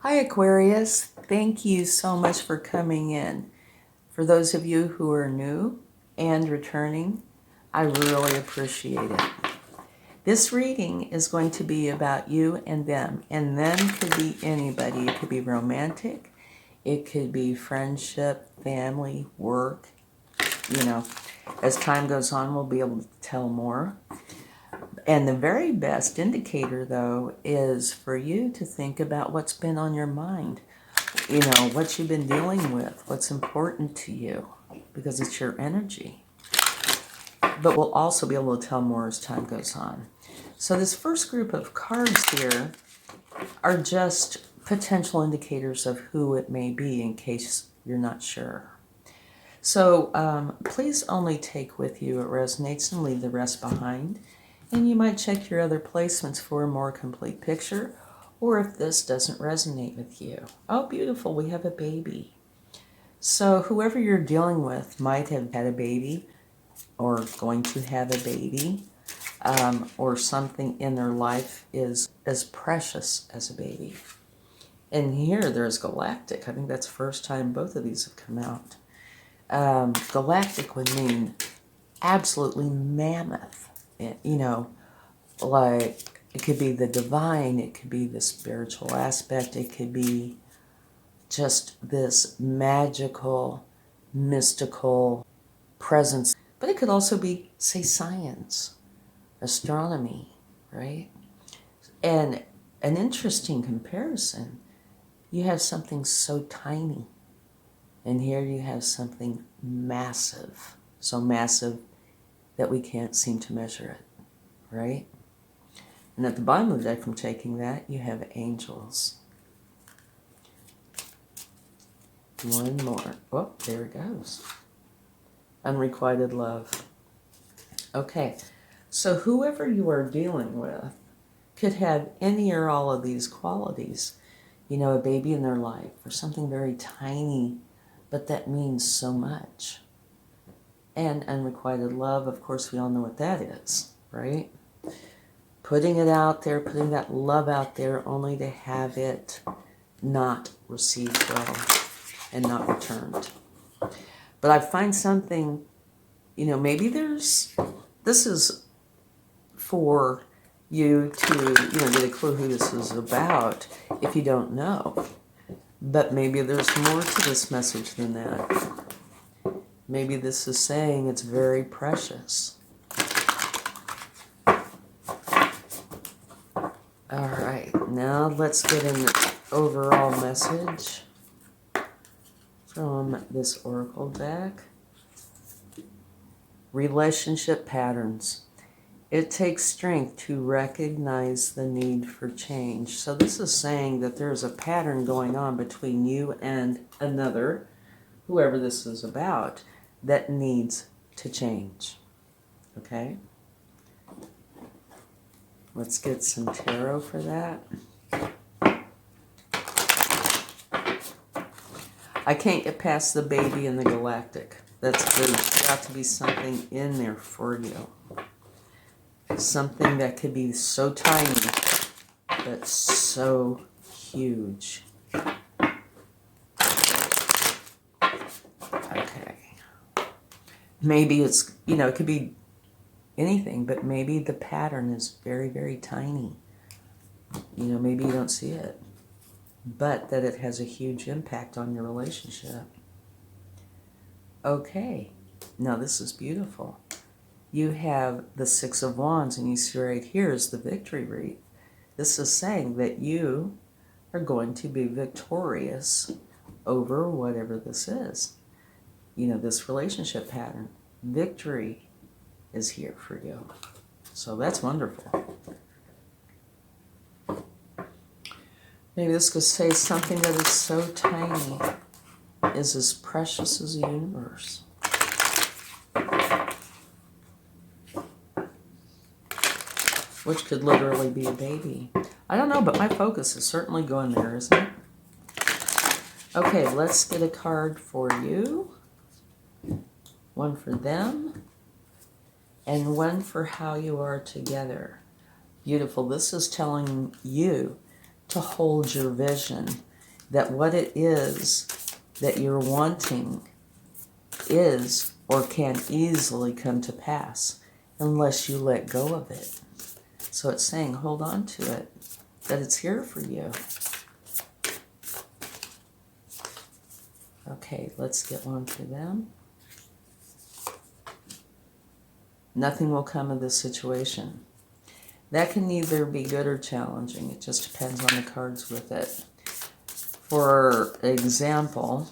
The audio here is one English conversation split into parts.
Hi Aquarius, thank you so much for coming in. For those of you who are new and returning, I really appreciate it. This reading is going to be about you and them could be anybody. It could be romantic, it could be friendship, family, work. As time goes on, we'll be able to tell more. And the very best indicator, though, is for you to think about what's been on your mind. What you've been dealing with, what's important to you, because it's your energy. But we'll also be able to tell more as time goes on. So this first group of cards here are just potential indicators of who it may be in case you're not sure. So please only take with you what resonates and leave the rest behind. And you might check your other placements for a more complete picture, or if this doesn't resonate with you. Oh, beautiful, we have a baby. So whoever you're dealing with might have had a baby, or going to have a baby, or something in their life is as precious as a baby. And here there's galactic. I think that's the first time both of these have come out. Galactic would mean absolutely mammoth. Like it could be the divine, it could be the spiritual aspect, it could be just this magical, mystical presence. But it could also be, say, science, astronomy, right? And an interesting comparison, you have something so tiny, and here you have something massive, so massive that we can't seem to measure it, right? And at the bottom of the deck, from taking that, you have angels. One more. Oh, there it goes. Unrequited love. Okay, so whoever you are dealing with could have any or all of these qualities. A baby in their life, or something very tiny, but that means so much. And unrequited love, of course, we all know what that is, right? Putting it out there, putting that love out there, only to have it not received well and not returned. But I find something, maybe this is for you to, get a clue who this is about if you don't know. But maybe there's more to this message than that. Maybe this is saying it's very precious. All right, now let's get an overall message from this oracle deck. Relationship patterns. It takes strength to recognize the need for change. So this is saying that there's a pattern going on between you and another, whoever this is about, that needs to change. Okay? Let's get some tarot for that. I can't get past the baby and the galactic. There's got to be something in there for you. Something that could be so tiny, but so huge. Okay. Maybe it's, it could be anything, but maybe the pattern is very, very tiny. Maybe you don't see it, but that it has a huge impact on your relationship. Okay, now this is beautiful. You have the Six of Wands, and you see right here is the victory wreath. This is saying that you are going to be victorious over whatever this is. This relationship pattern. Victory is here for you. So that's wonderful. Maybe this could say something that is so tiny is as precious as the universe. Which could literally be a baby. I don't know, but my focus is certainly going there, isn't it? Okay, let's get a card for you. One for them. And one for how you are together. Beautiful. This is telling you to hold your vision. that what it is that you're wanting is or can easily come to pass unless you let go of it. So it's saying hold on to it, that it's here for you. Okay, let's get on to them. Nothing will come of this situation. That can either be good or challenging. It just depends on the cards with it. For example,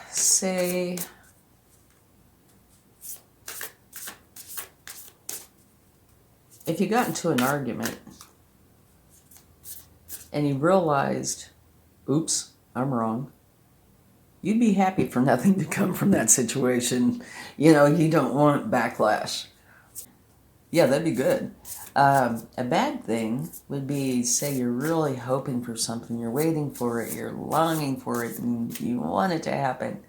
say if you got into an argument and you realized, oops, I'm wrong, you'd be happy for nothing to come from that situation. You know, you don't want backlash. Yeah, that'd be good. A bad thing would be, say you're really hoping for something, you're waiting for it, you're longing for it, and you want it to happen,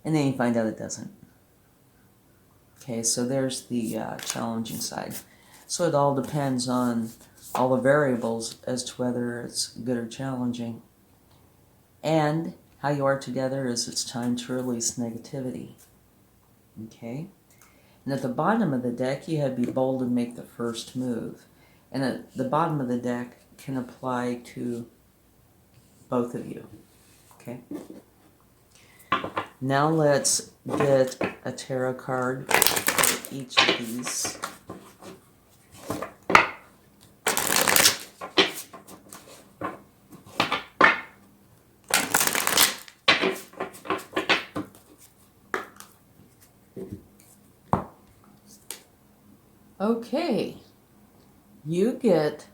and then you find out it doesn't. Okay, so there's the challenging side. So it all depends on all the variables as to whether it's good or challenging. And how you are together is it's time to release negativity. Okay? And at the bottom of the deck, you have be bold and make the first move. And at the bottom of the deck can apply to both of you. Okay? Now let's get a tarot card for each of these. Okay, you get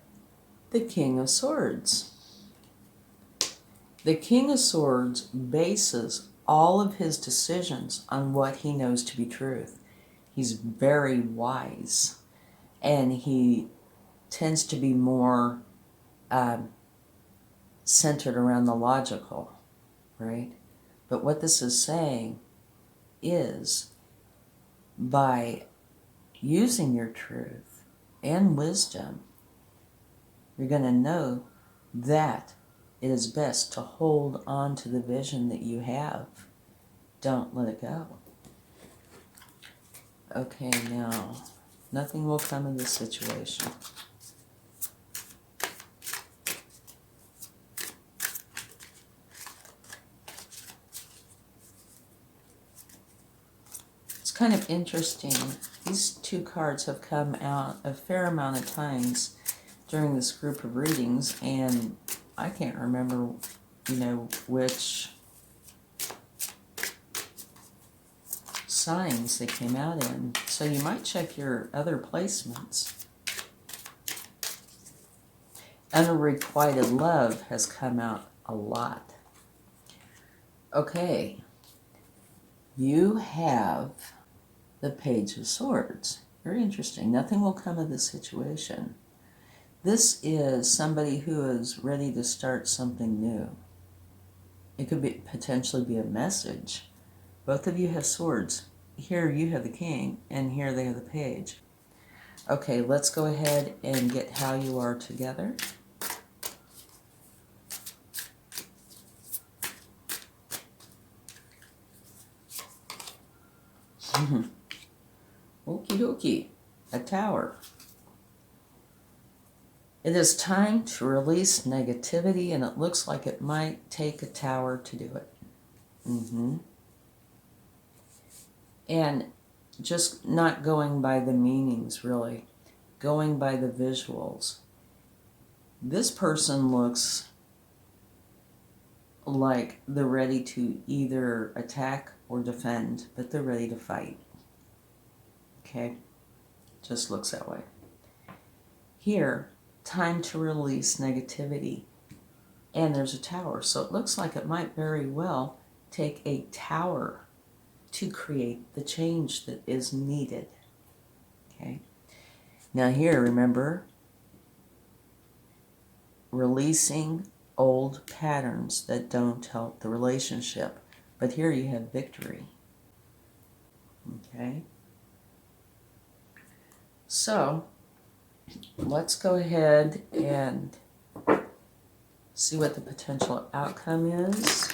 the King of Swords. The King of Swords bases all of his decisions on what he knows to be truth. He's very wise, and he tends to be more centered around the logical, right? But what this is saying is by using your truth and wisdom, you're going to know that it is best to hold on to the vision that you have. Don't let it go. Okay, now, nothing will come of this situation. It's kind of interesting. These two cards have come out a fair amount of times during this group of readings, and I can't remember, you know, which signs they came out in. So you might check your other placements. Unrequited love has come out a lot. Okay, you have the Page of Swords. Very interesting. Nothing will come of this situation. This is somebody who is ready to start something new. It could be potentially be a message. Both of you have swords. Here you have the king, and here they have the page. Okay, let's go ahead and get how you are together. Okie dokie, a tower. It is time to release negativity, and it looks like it might take a tower to do it. And just not going by the meanings, really. Going by the visuals. This person looks like they're ready to either attack or defend, but they're ready to fight. Okay? Just looks that way. Here, time to release negativity. And there's a tower. So it looks like it might very well take a tower to create the change that is needed. Okay? Now here, remember, releasing old patterns that don't help the relationship. But here you have victory. Okay? So, let's go ahead and see what the potential outcome is.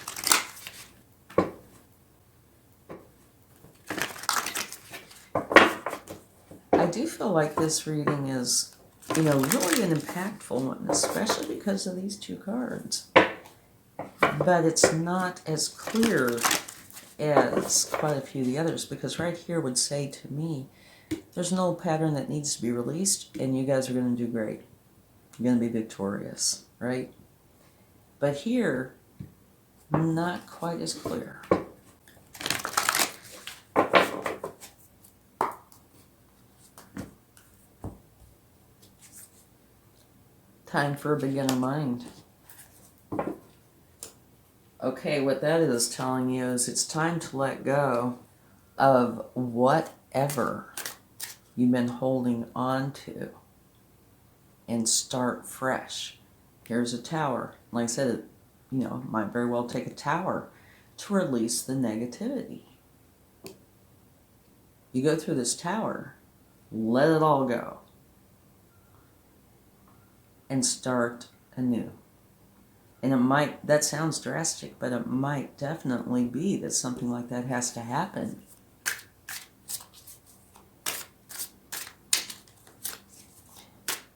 I do feel like this reading is, really an impactful one, especially because of these two cards. But it's not as clear as quite a few of the others, because right here would say to me, there's an old pattern that needs to be released, and you guys are going to do great. You're going to be victorious, right? But here, not quite as clear. Time for a beginner mind. Okay, what that is telling you is it's time to let go of whatever you've been holding on to and start fresh. Here's a tower. Like I said, it, might very well take a tower to release the negativity. You go through this tower, let it all go, and start anew. And that sounds drastic, but it might definitely be that something like that has to happen.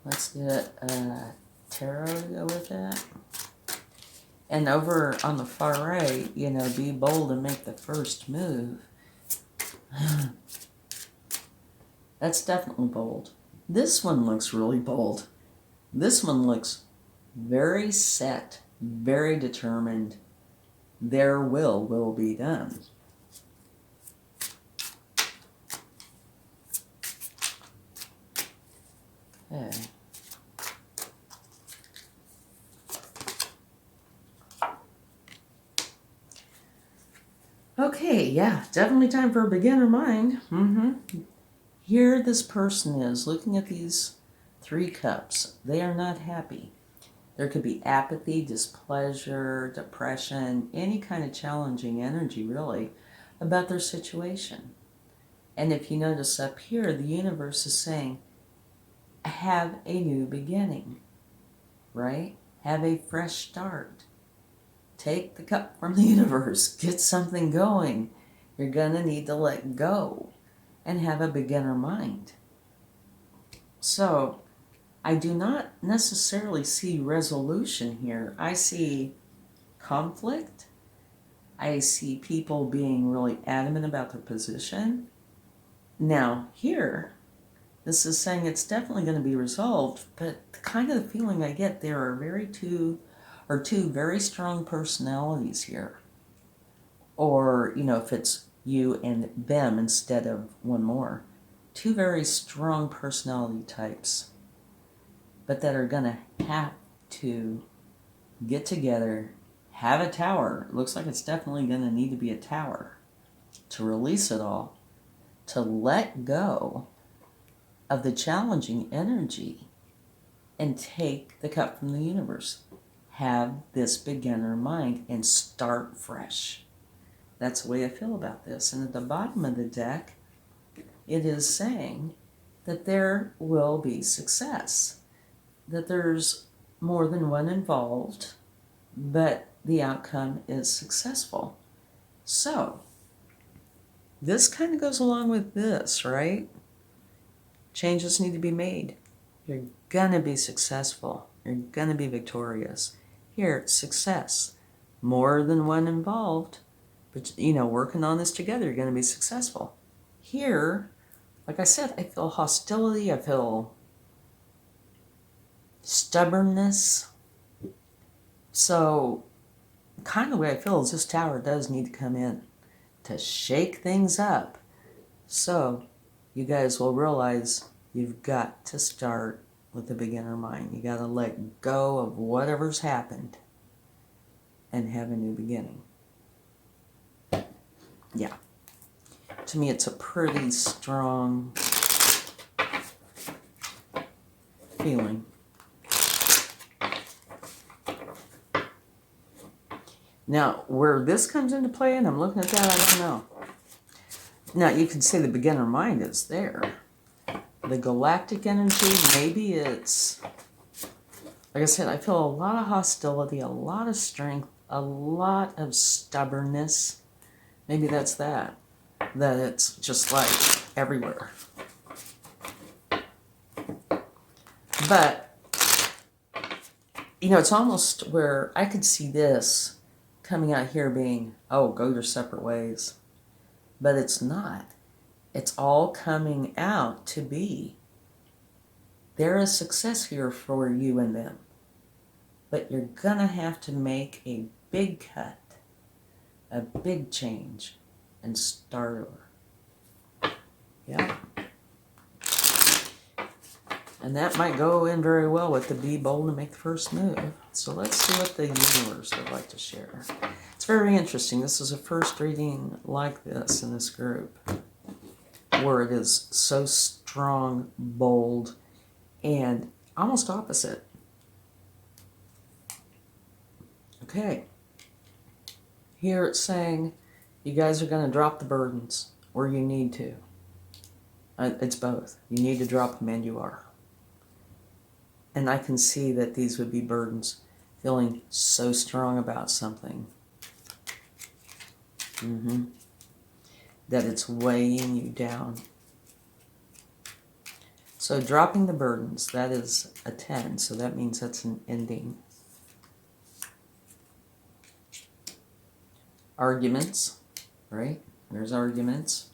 Let's get a tarot to go with that. And over on the far right, be bold and make the first move. That's definitely bold. This one looks really bold. This one looks very set, very determined. Their will be done. Okay. Okay, yeah, definitely time for a beginner mind. Here this person is looking at these 3 cups. They are not happy. There could be apathy, displeasure, depression, any kind of challenging energy, really, about their situation. And if you notice up here, the universe is saying, have a new beginning, right? Have a fresh start. Take the cup from the universe. Get something going. You're going to need to let go and have a beginner mind. So, I do not necessarily see resolution here. I see conflict. I see people being really adamant about their position. Now, here, this is saying it's definitely going to be resolved, but the kind of feeling I get, there are two very strong personalities here. Or, if it's you and them instead of one more. 2 very strong personality types, but that are going to have to get together, have a tower. It looks like it's definitely going to need to be a tower to release it all, to let go of the challenging energy and take the cup from the universe. Have this beginner mind and start fresh. That's the way I feel about this. And at the bottom of the deck, it is saying that there will be success, that there's more than one involved, but the outcome is successful. So, this kind of goes along with this, right? Changes need to be made. You're gonna be successful. You're gonna be victorious. Here, it's success. More than one involved, but working on this together, you're gonna be successful. Here, like I said, I feel hostility, I feel stubbornness. So, kind of the way I feel is this tower does need to come in to shake things up. So, you guys will realize you've got to start with the beginner mind. You got to let go of whatever's happened and have a new beginning. Yeah. To me, it's a pretty strong feeling. Now, where this comes into play, and I'm looking at that, I don't know. Now, you could say the beginner mind is there, the galactic energy, maybe it's, like I said, I feel a lot of hostility, a lot of strength, a lot of stubbornness. Maybe that's that it's just like everywhere. But, you know, it's almost where I could see this coming out here being, oh, go your separate ways. But it's not. It's all coming out to be, there is success here for you and them. But you're going to have to make a big cut, a big change, and start over. Yeah. And that might go in very well with the be bold and make the first move. So let's see what the universe would like to share. It's very interesting. This is a first reading like this in this group, where it is so strong, bold, and almost opposite. Okay. Here it's saying you guys are going to drop the burdens, or you need to. It's both. You need to drop them, and you are. And I can see that these would be burdens, feeling so strong about something. That it's weighing you down. So dropping the burdens, that is a 10, so that means that's an ending. Arguments, right? There's arguments.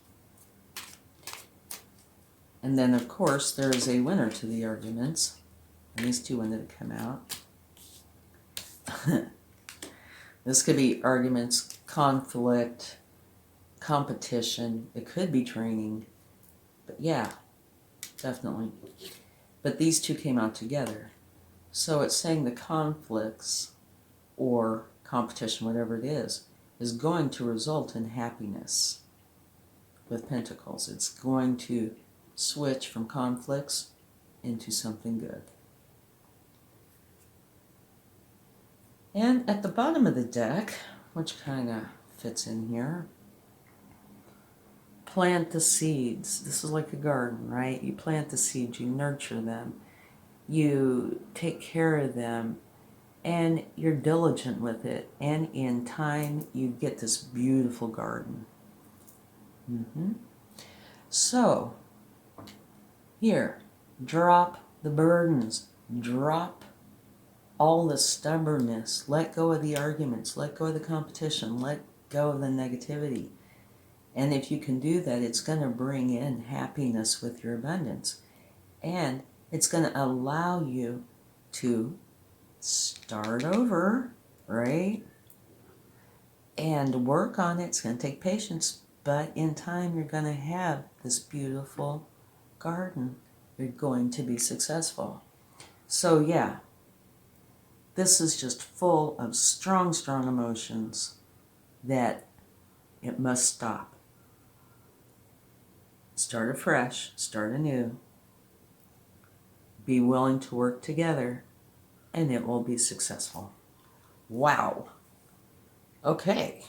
And then, of course, there is a winner to the arguments. And these two wanted to come out. This could be arguments, conflict, competition. It could be training. But yeah, definitely. But these two came out together. So it's saying the conflicts or competition, whatever it is going to result in happiness with Pentacles. It's going to switch from conflicts into something good. And at the bottom of the deck, which kind of fits in here, plant the seeds. This is like a garden, right? You plant the seeds, you nurture them, you take care of them, and you're diligent with it. And in time, you get this beautiful garden. So, here, drop the burdens, drop all the stubbornness, let go of the arguments, let go of the competition, let go of the negativity. And if you can do that, it's going to bring in happiness with your abundance. And it's going to allow you to start over, right? And work on it. It's going to take patience, but in time you're going to have this beautiful garden. You're going to be successful. So yeah, this is just full of strong, strong emotions that it must stop. Start afresh, start anew. Be willing to work together, and it will be successful. Wow. Okay.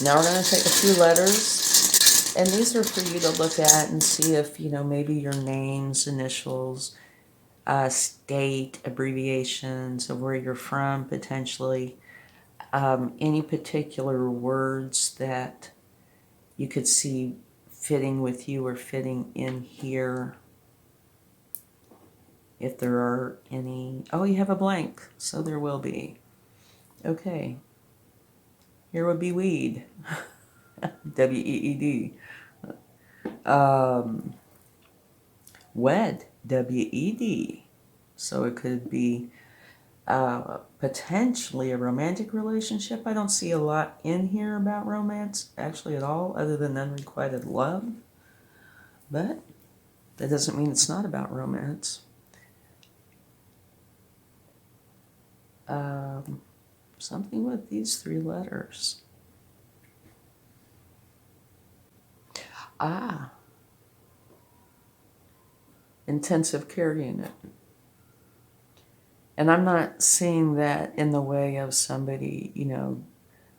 Now we're going to take a few letters, and these are for you to look at and see if, you know, maybe your names, initials, state, abbreviations of where you're from, potentially. Any particular words that you could see fitting with you or fitting in here. If there are any. Oh, you have a blank, so there will be. Okay. Here would be weed. W-E-E-D. Wed. W-E-D. So it could be potentially a romantic relationship. I don't see a lot in here about romance, actually, at all, other than unrequited love. But that doesn't mean it's not about romance. Something with these three letters. Intensive care unit. And I'm not seeing that in the way of somebody, you know,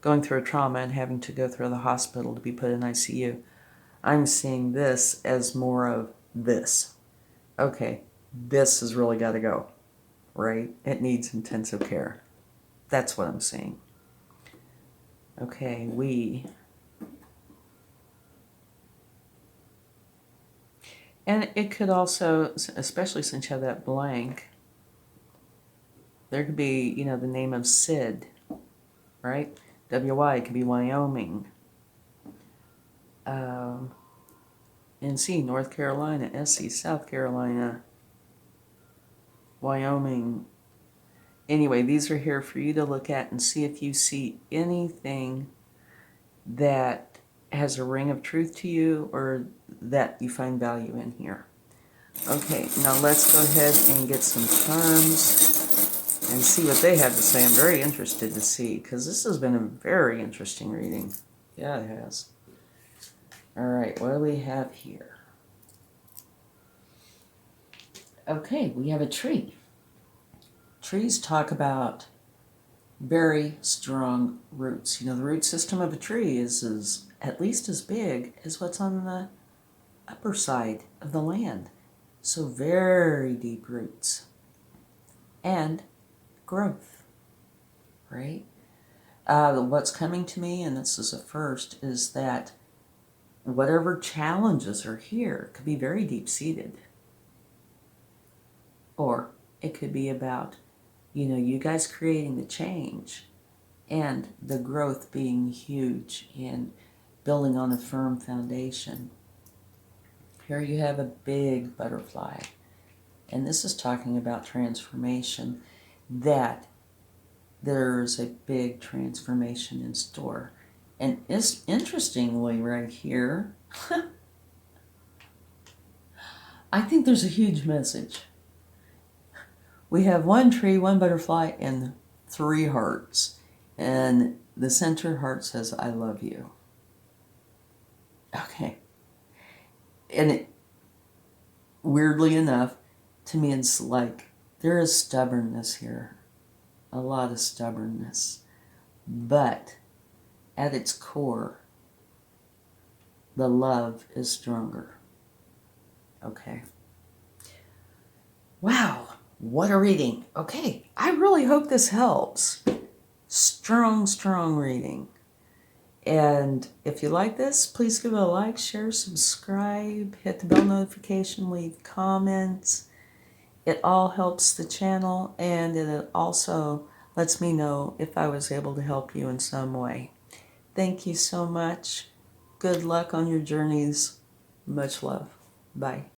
going through a trauma and having to go through the hospital to be put in ICU. I'm seeing this as more of this. Okay, this has really got to go, right? It needs intensive care. That's what I'm seeing. Okay, and it could also, especially since you have that blank, there could be, you know, the name of Sid, right? WY could be Wyoming. NC, North Carolina. SC, South Carolina. Wyoming. Anyway, these are here for you to look at and see if you see anything that has a ring of truth to you or that you find value in here. Okay, now let's go ahead and get some charms and see what they have to say. I'm very interested to see, because this has been a very interesting reading. Yeah, it has. All right, what do we have here? Okay, we have a tree. Trees talk about very strong roots. You know, the root system of a tree is at least as big as what's on the upper side of the land. So very deep roots. And growth, right? What's coming to me, and this is a first, is that whatever challenges are here could be very deep-seated. Or it could be about, you know, you guys creating the change and the growth being huge and building on a firm foundation. Here you have a big butterfly. And this is talking about transformation, that there's a big transformation in store. And interestingly right here, I think there's a huge message. We have one tree, one butterfly, and 3 hearts. And the center heart says, I love you. Okay. And it, weirdly enough, to me it's like there is stubbornness here. A lot of stubbornness. But at its core, the love is stronger. Okay. Wow, what a reading. Okay, I really hope this helps. Strong, strong reading. And if you like this, please give it a like, share, subscribe, hit the bell notification, leave comments. It all helps the channel, and it also lets me know if I was able to help you in some way. Thank you so much. Good luck on your journeys. Much love. Bye.